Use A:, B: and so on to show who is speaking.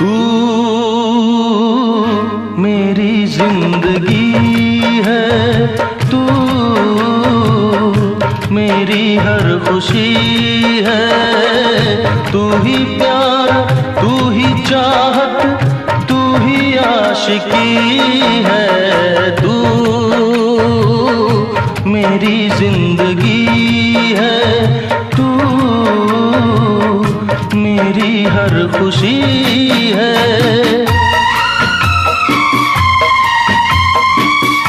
A: तू मेरी जिंदगी है, तू मेरी हर खुशी है। तू ही प्यार, तू ही चाहत, तू ही आशिकी है। तू मेरी जिंदगी